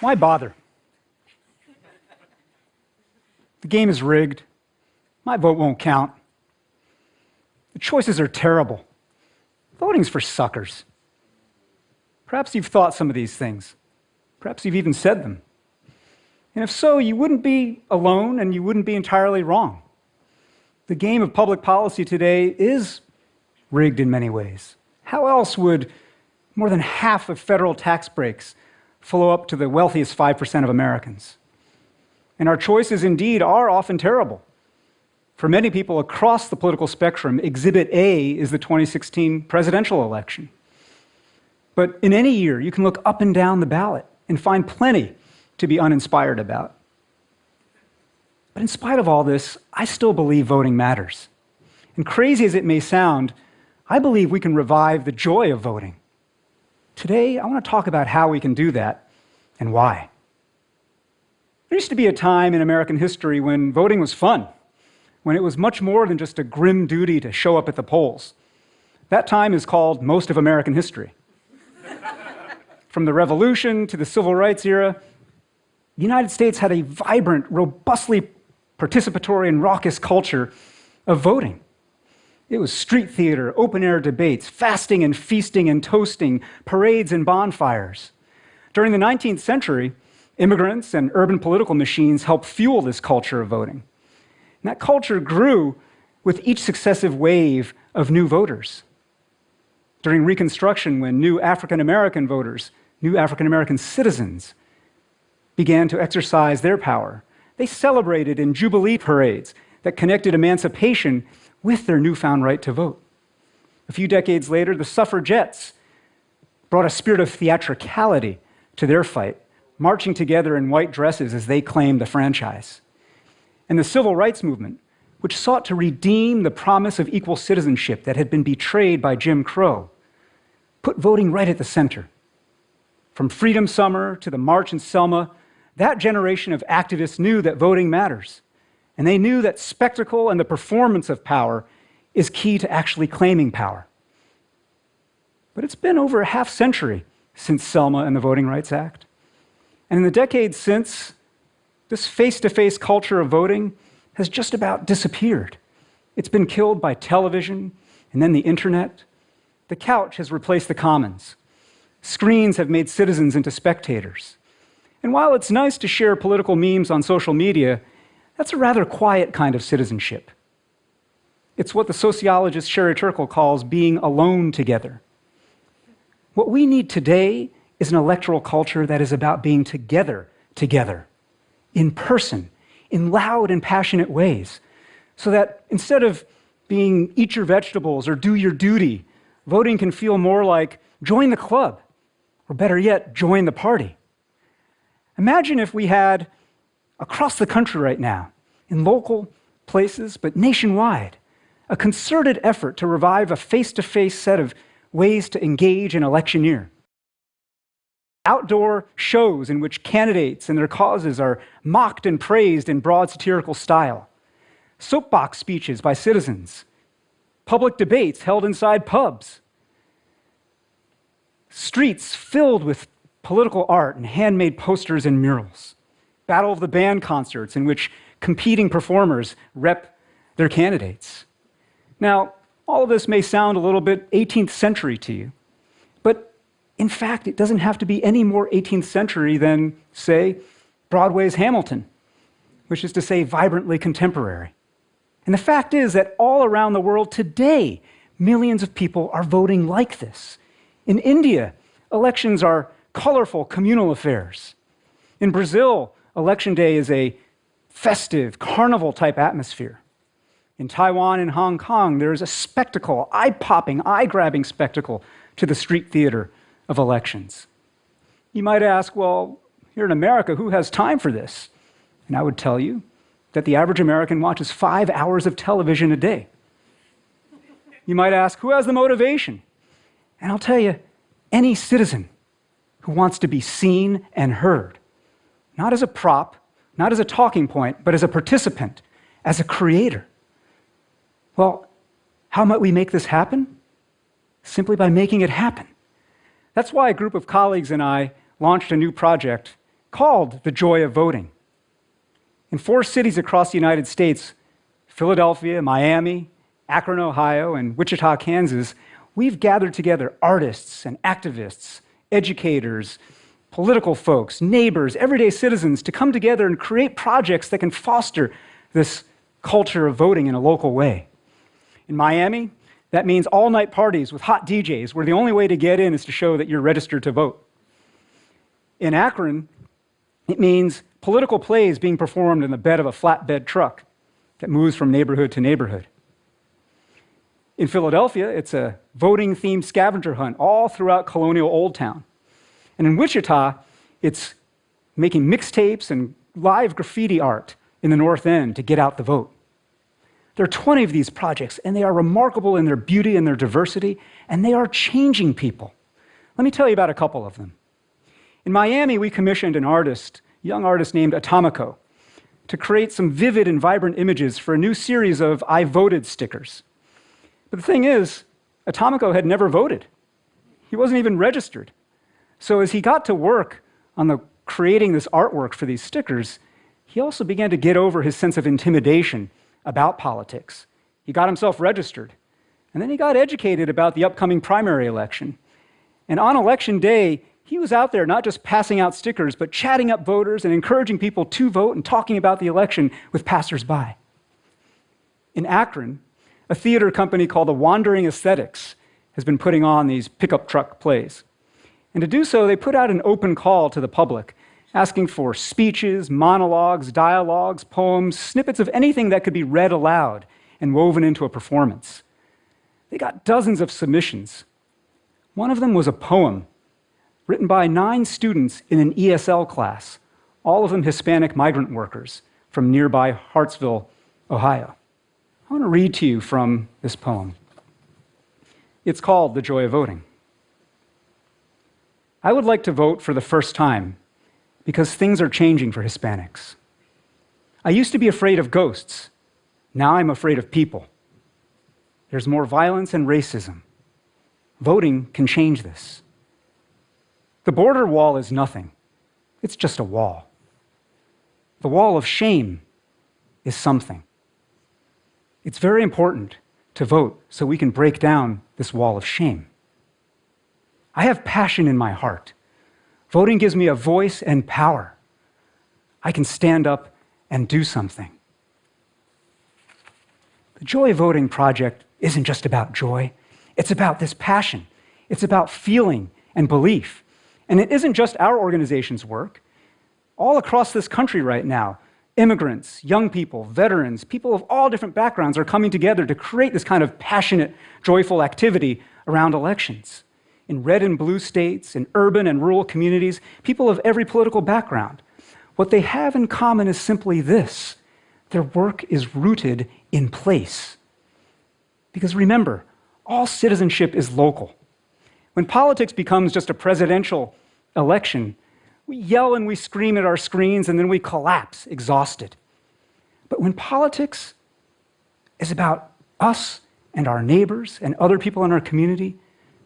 Why bother? The game is rigged. My vote won't count. The choices are terrible. Voting's for suckers. Perhaps you've thought some of these things. Perhaps you've even said them. And if so, you wouldn't be alone and you wouldn't be entirely wrong. The game of public policy today is rigged in many ways. How else would more than half of federal tax breaks flow up to the wealthiest 5% of Americans? And our choices indeed are often terrible. For many people across the political spectrum, Exhibit A is the 2016 presidential election. But in any year, you can look up and down the ballot and find plenty to be uninspired about. But in spite of all this, I still believe voting matters. And crazy as it may sound, I believe we can revive the joy of voting. Today, I want to talk about how we can do that and why. There used to be a time in American history when voting was fun, when it was much more than just a grim duty to show up at the polls. That time is called most of American history. From the Revolution to the Civil Rights era, the United States had a vibrant, robustly participatory and raucous culture of voting. It was street theater, open-air debates, fasting and feasting and toasting, parades and bonfires. During the 19th century, immigrants and urban political machines helped fuel this culture of voting. And that culture grew with each successive wave of new voters. During Reconstruction, when new African-American voters, new African-American citizens began to exercise their power, they celebrated in jubilee parades that connected emancipation with their newfound right to vote. A few decades later, the suffragettes brought a spirit of theatricality to their fight, marching together in white dresses as they claimed the franchise. And the civil rights movement, which sought to redeem the promise of equal citizenship that had been betrayed by Jim Crow, put voting right at the center. From Freedom Summer to the March in Selma, that generation of activists knew that voting matters. And they knew that spectacle and the performance of power is key to actually claiming power. But it's been over a half century since Selma and the Voting Rights Act. And in the decades since, this face-to-face culture of voting has just about disappeared. It's been killed by television and then the internet. The couch has replaced the commons. Screens have made citizens into spectators. And while it's nice to share political memes on social media, that's a rather quiet kind of citizenship. It's what the sociologist Sherry Turkle calls being alone together. What we need today is an electoral culture that is about being together, in person, in loud and passionate ways, so that instead of being eat your vegetables or do your duty, voting can feel more like join the club, or better yet, join the party. Imagine if we had, across the country right now, in local places, but nationwide, a concerted effort to revive a face-to-face set of ways to engage and electioneer. Outdoor shows in which candidates and their causes are mocked and praised in broad satirical style. Soapbox speeches by citizens. Public debates held inside pubs. Streets filled with political art and handmade posters and murals. Battle of the Band concerts in which competing performers rep their candidates. Now, all of this may sound a little bit 18th century to you, but in fact, it doesn't have to be any more 18th century than, say, Broadway's Hamilton, which is to say vibrantly contemporary. And the fact is that all around the world today, millions of people are voting like this. In India, elections are colorful communal affairs. In Brazil, Election Day is a festive, carnival-type atmosphere. In Taiwan and Hong Kong, there is a spectacle, eye-popping, eye-grabbing spectacle to the street theater of elections. You might ask, well, here in America, who has time for this? And I would tell you that the average American watches 5 hours of television a day. You might ask, who has the motivation? And I'll tell you, any citizen who wants to be seen and heard, not as a prop, not as a talking point, but as a participant, as a creator. Well, how might we make this happen? Simply by making it happen. That's why a group of colleagues and I launched a new project called The Joy of Voting. In 4 cities across the United States, Philadelphia, Miami, Akron, Ohio, and Wichita, Kansas, we've gathered together artists and activists, educators, political folks, neighbors, everyday citizens to come together and create projects that can foster this culture of voting in a local way. In Miami, that means all-night parties with hot DJs where the only way to get in is to show that you're registered to vote. In Akron, it means political plays being performed in the bed of a flatbed truck that moves from neighborhood to neighborhood. In Philadelphia, it's a voting-themed scavenger hunt all throughout colonial Old Town. And in Wichita, it's making mixtapes and live graffiti art in the North End to get out the vote. There are 20 of these projects, and they are remarkable in their beauty and their diversity, and they are changing people. Let me tell you about a couple of them. In Miami, we commissioned an artist, a young artist named Atomico, to create some vivid and vibrant images for a new series of I voted stickers. But the thing is, Atomico had never voted. He wasn't even registered. So as he got to work on creating this artwork for these stickers, he also began to get over his sense of intimidation about politics. He got himself registered, and then he got educated about the upcoming primary election. And on election day, he was out there not just passing out stickers, but chatting up voters and encouraging people to vote and talking about the election with passersby. In Akron, a theater company called the Wandering Aesthetics has been putting on these pickup truck plays. And to do so, they put out an open call to the public, asking for speeches, monologues, dialogues, poems, snippets of anything that could be read aloud and woven into a performance. They got dozens of submissions. One of them was a poem written by 9 students in an ESL class, all of them Hispanic migrant workers from nearby Hartsville, Ohio. I want to read to you from this poem. It's called The Joy of Voting. I would like to vote for the first time because things are changing for Hispanics. I used to be afraid of ghosts. Now I'm afraid of people. There's more violence and racism. Voting can change this. The border wall is nothing. It's just a wall. The wall of shame is something. It's very important to vote so we can break down this wall of shame. I have passion in my heart. Voting gives me a voice and power. I can stand up and do something. The Joy of Voting project isn't just about joy. It's about this passion. It's about feeling and belief. And it isn't just our organization's work. All across this country right now, immigrants, young people, veterans, people of all different backgrounds are coming together to create this kind of passionate, joyful activity around elections. In red and blue states, in urban and rural communities, people of every political background. What they have in common is simply this: their work is rooted in place. Because remember, all citizenship is local. When politics becomes just a presidential election, we yell and we scream at our screens and then we collapse, exhausted. But when politics is about us and our neighbors and other people in our community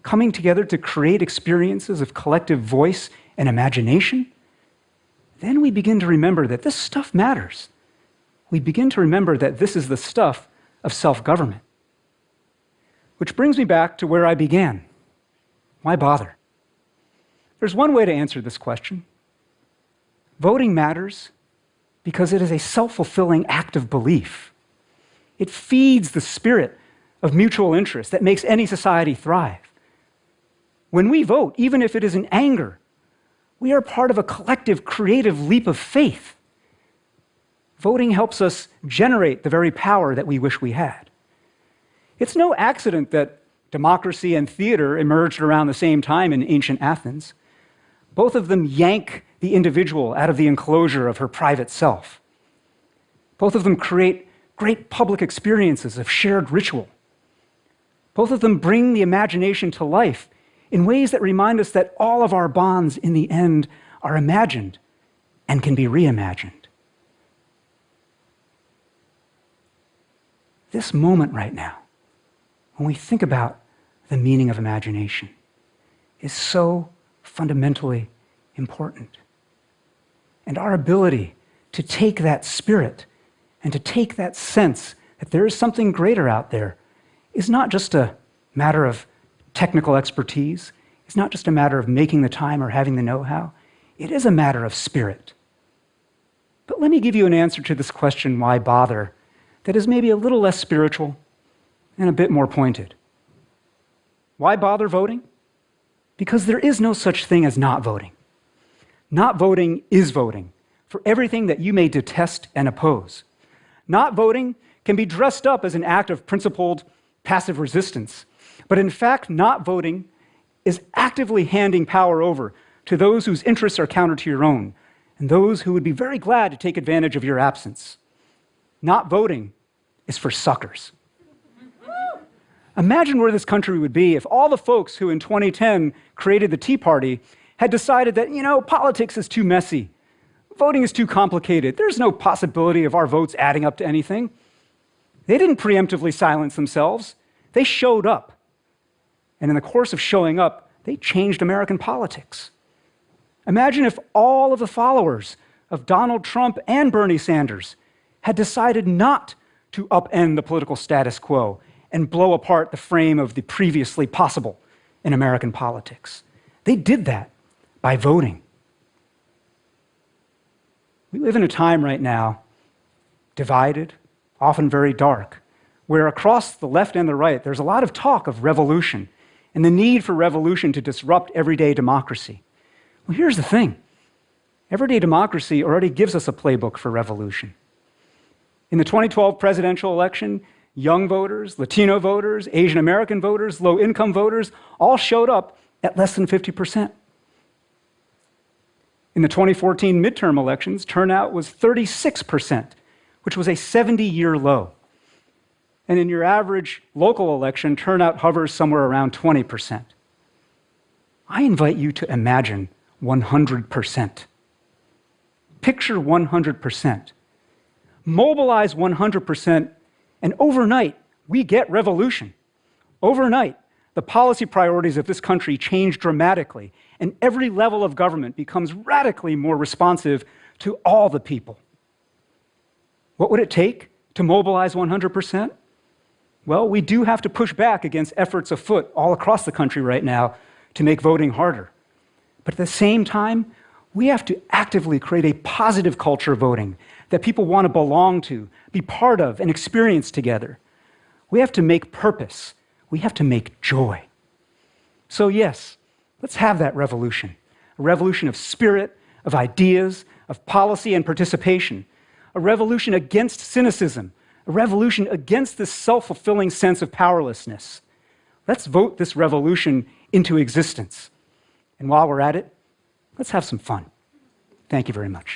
coming together to create experiences of collective voice and imagination, then we begin to remember that this stuff matters. We begin to remember that this is the stuff of self-government. Which brings me back to where I began. Why bother? There's one way to answer this question. Voting matters because it is a self-fulfilling act of belief. It feeds the spirit of mutual interest that makes any society thrive. When we vote, even if it is in anger, we are part of a collective, creative leap of faith. Voting helps us generate the very power that we wish we had. It's no accident that democracy and theater emerged around the same time in ancient Athens. Both of them yank the individual out of the enclosure of her private self. Both of them create great public experiences of shared ritual. Both of them bring the imagination to life in ways that remind us that all of our bonds in the end are imagined and can be reimagined. This moment right now, when we think about the meaning of imagination, is so fundamentally important. and our ability to take that spirit and to take that sense that there is something greater out there is not just a matter of technical expertise. It's not just a matter of making the time or having the know-how. It is a matter of spirit. But let me give you an answer to this question, why bother, that is maybe a little less spiritual and a bit more pointed. Why bother voting? Because there is no such thing as not voting. Not voting is voting for everything that you may detest and oppose. Not voting can be dressed up as an act of principled passive resistance, but in fact, not voting is actively handing power over to those whose interests are counter to your own, and those who would be very glad to take advantage of your absence. Not voting is for suckers. Imagine where this country would be if all the folks who in 2010 created the Tea Party had decided that, politics is too messy, voting is too complicated, there's no possibility of our votes adding up to anything. They didn't preemptively silence themselves. They showed up. And in the course of showing up, they changed American politics. Imagine if all of the followers of Donald Trump and Bernie Sanders had decided not to upend the political status quo and blow apart the frame of the previously possible in American politics. They did that by voting. We live in a time right now, divided, often very dark, where across the left and the right, there's a lot of talk of revolution and the need for revolution to disrupt everyday democracy. Well, here's the thing. Everyday democracy already gives us a playbook for revolution. In the 2012 presidential election, young voters, Latino voters, Asian American voters, low-income voters all showed up at less than 50%. In the 2014 midterm elections, turnout was 36%, which was a 70-year low. And in your average local election, turnout hovers somewhere around 20%. I invite you to imagine 100%. Picture 100%. Mobilize 100%, and overnight, we get revolution. Overnight, the policy priorities of this country change dramatically, and every level of government becomes radically more responsive to all the people. What would it take to mobilize 100%? Well, we do have to push back against efforts afoot all across the country right now to make voting harder. But at the same time, we have to actively create a positive culture of voting that people want to belong to, be part of, and experience together. We have to make purpose. We have to make joy. So yes, let's have that revolution, a revolution of spirit, of ideas, of policy and participation, a revolution against cynicism, a revolution against this self-fulfilling sense of powerlessness. Let's vote this revolution into existence. And while we're at it, let's have some fun. Thank you very much.